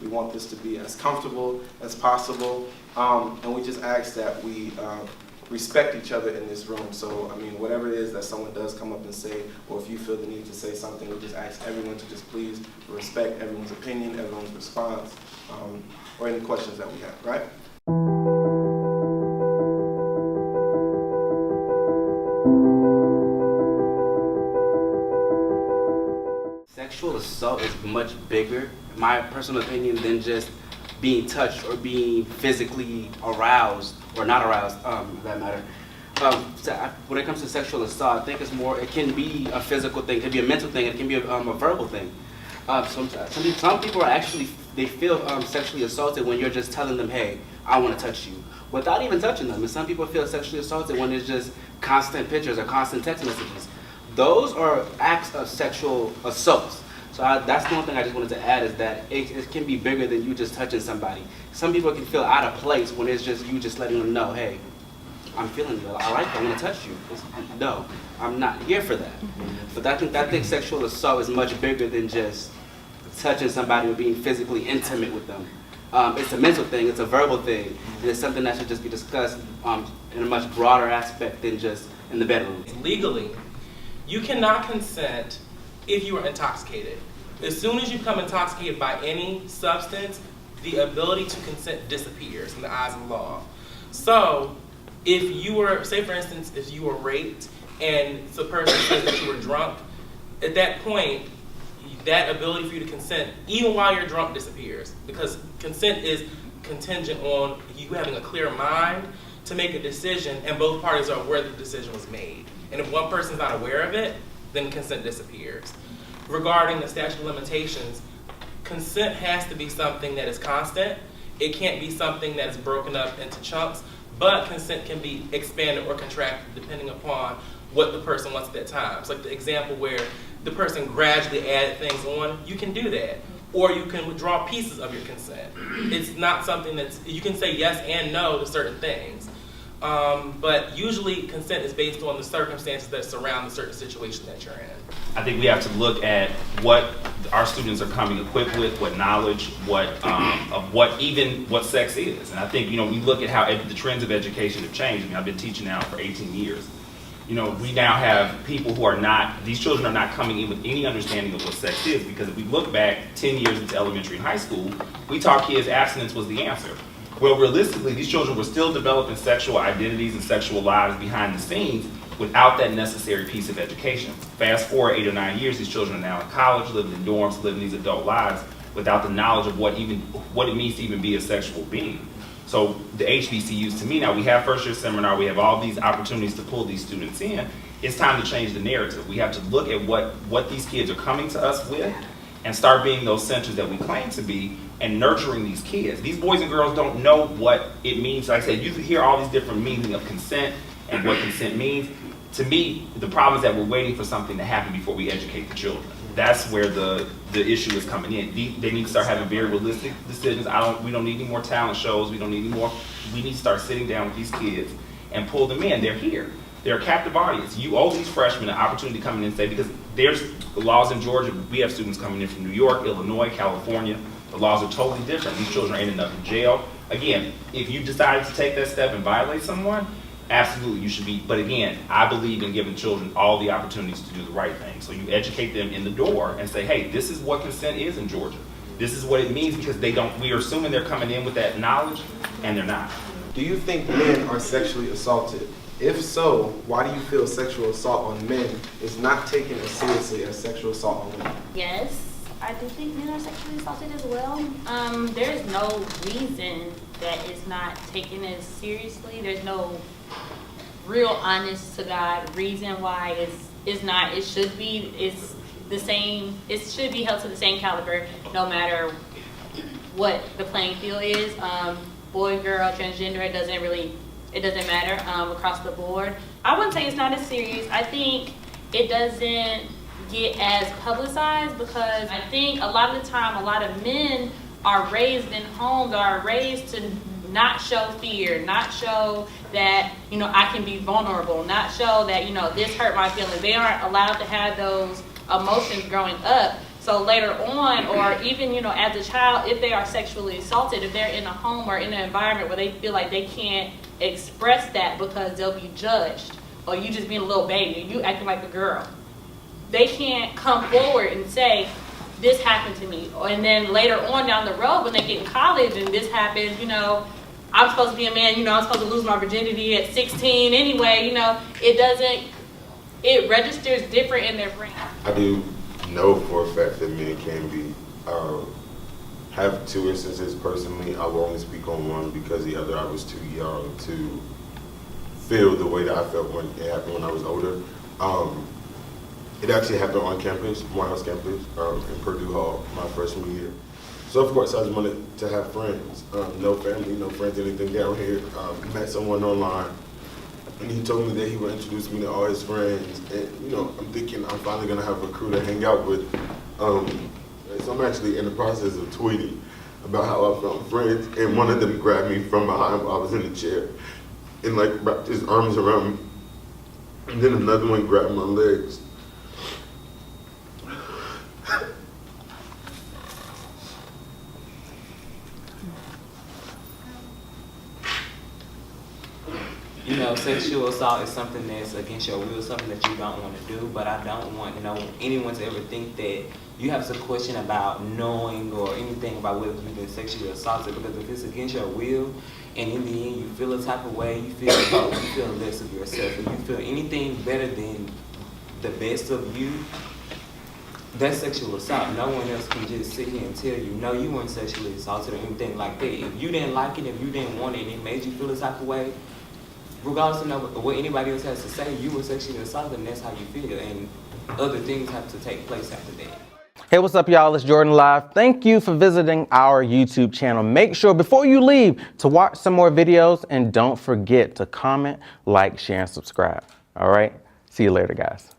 We want this to be as comfortable as possible, and we just ask that we respect each other in this room. So, I mean, whatever it is that someone does come up and say, or if you feel the need to say something, we just ask everyone to just please respect everyone's opinion, everyone's response, or any questions that we have, right? Sexual assault is much bigger, in my personal opinion, than just being touched or being physically aroused or not aroused, for that matter. When it comes to sexual assault, I think it's more, it can be a physical thing, it can be a mental thing, it can be a verbal thing. Some people are actually, they feel sexually assaulted when you're just telling them, hey, I want to touch you, without even touching them. And some people feel sexually assaulted when it's just constant pictures or constant text messages. Those are acts of sexual assault. So that's the one thing I just wanted to add, is that it can be bigger than you just touching somebody. Some people can feel out of place when it's just you just letting them know, hey, I'm feeling you, I like you, I'm gonna touch you. No, I'm not here for that. But I think sexual assault is much bigger than just touching somebody or being physically intimate with them. It's a mental thing, it's a verbal thing, and it's something that should just be discussed in a much broader aspect than just in the bedroom. Legally, you cannot consent if you are intoxicated. As soon as you become intoxicated by any substance, the ability to consent disappears in the eyes of the law. So, if you were, say for instance, if you were raped and the person says that you were drunk, at that point, that ability for you to consent, even while you're drunk, disappears. Because consent is contingent on you having a clear mind to make a decision, and both parties are aware that the decision was made. And if one person's not aware of it, then consent disappears. Regarding the statute of limitations, consent has to be something that is constant. It can't be something that is broken up into chunks, but consent can be expanded or contracted depending upon what the person wants at that time. It's like the example where the person gradually added things on, you can do that. Or you can withdraw pieces of your consent. It's not something that's, you can say yes and no to certain things. But usually consent is based on the circumstances that surround the certain situation that you're in. I think we have to look at what our students are coming equipped with, what knowledge, what sex is. And I think, we look at how the trends of education have changed. I mean, I've been teaching now for 18 years. We now have people who are not, these children are not coming in with any understanding of what sex is, because if we look back 10 years into elementary and high school, we taught kids abstinence was the answer. Well, realistically, these children were still developing sexual identities and sexual lives behind the scenes without that necessary piece of education. Fast forward 8 or 9 years, these children are now in college, living in dorms, living these adult lives without the knowledge of what it means to even be a sexual being. So the HBCUs, to me now, we have first year seminar, we have all these opportunities to pull these students in. It's time to change the narrative. We have to look at what these kids are coming to us with and start being those centers that we claim to be and nurturing these kids. These boys and girls don't know what it means. Like I said, you hear all these different meanings of consent and what consent means. To me, the problem is that we're waiting for something to happen before we educate the children. That's where the issue is coming in. They need to start having very realistic decisions. We don't need any more talent shows. We don't need any more. We need to start sitting down with these kids and pull them in. They're here. They're a captive audience. You owe these freshmen an opportunity to come in and say, because there's laws in Georgia. We have students coming in from New York, Illinois, California. The laws are totally different. These children are ending up in jail. Again, if you decided to take that step and violate someone, absolutely you should be. But again, I believe in giving children all the opportunities to do the right thing. So you educate them in the door and say, hey, this is what consent is in Georgia. This is what it means, because we are assuming they're coming in with that knowledge, and they're not. Do you think men are sexually assaulted? If so, why do you feel sexual assault on men is not taken as seriously as sexual assault on women? Yes, I do think men are sexually assaulted as well. There is no reason that it's not taken as seriously. There's no real honest to God reason why it's not. It should be. It's the same. It should be held to the same caliber, no matter what the playing field is. Boy, girl, transgender. It doesn't matter across the board. I wouldn't say it's not as serious. I think it doesn't get as publicized because I think a lot of the time, a lot of men are raised in homes, are raised to not show fear, not show that, I can be vulnerable, not show that, this hurt my feelings. They aren't allowed to have those emotions growing up. So later on, or even, you know, as a child, if they are sexually assaulted, if they're in a home or in an environment where they feel like they can't express that because they'll be judged, or you just being a little baby, you acting like a girl, they can't come forward and say, this happened to me. And then later on down the road, when they get in college and this happens, you know, I'm supposed to be a man, you know, I'm supposed to lose my virginity at 16 anyway, you know, it registers different in their brain. I do know for a fact that men can be, have two instances personally. I will only speak on one because the other I was too young to feel the way that I felt when it happened when I was older. It actually happened on campus, Morehouse campus, in Purdue Hall, my freshman year. So of course I just wanted to have friends, no family, no friends, anything down here. Met someone online, and he told me that he would introduce me to all his friends. And you know, I'm thinking I'm finally gonna have a crew to hang out with. So I'm actually in the process of tweeting about how I found friends, and one of them grabbed me from behind while I was in the chair, and like wrapped his arms around me, and then another one grabbed my legs. You know, sexual assault is something that's against your will, something that you don't want to do, but I don't want, you know, anyone to ever think that you have some question about knowing or anything about whether you've been sexually assaulted, because if it's against your will and in the end you feel a type of way, you feel low, you feel less of yourself, and you feel anything better than the best of you, that's sexual assault. No one else can just sit here and tell you, no, you weren't sexually assaulted or anything like that. If you didn't like it, if you didn't want it, and it made you feel a type of way, regardless of what anybody else has to say, you were sexually assaulted and that's how you feel, and other things have to take place after that. Hey, what's up, y'all? It's Jordan Live. Thank you for visiting our YouTube channel. Make sure before you leave to watch some more videos, and don't forget to comment, like, share, and subscribe. All right? See you later, guys.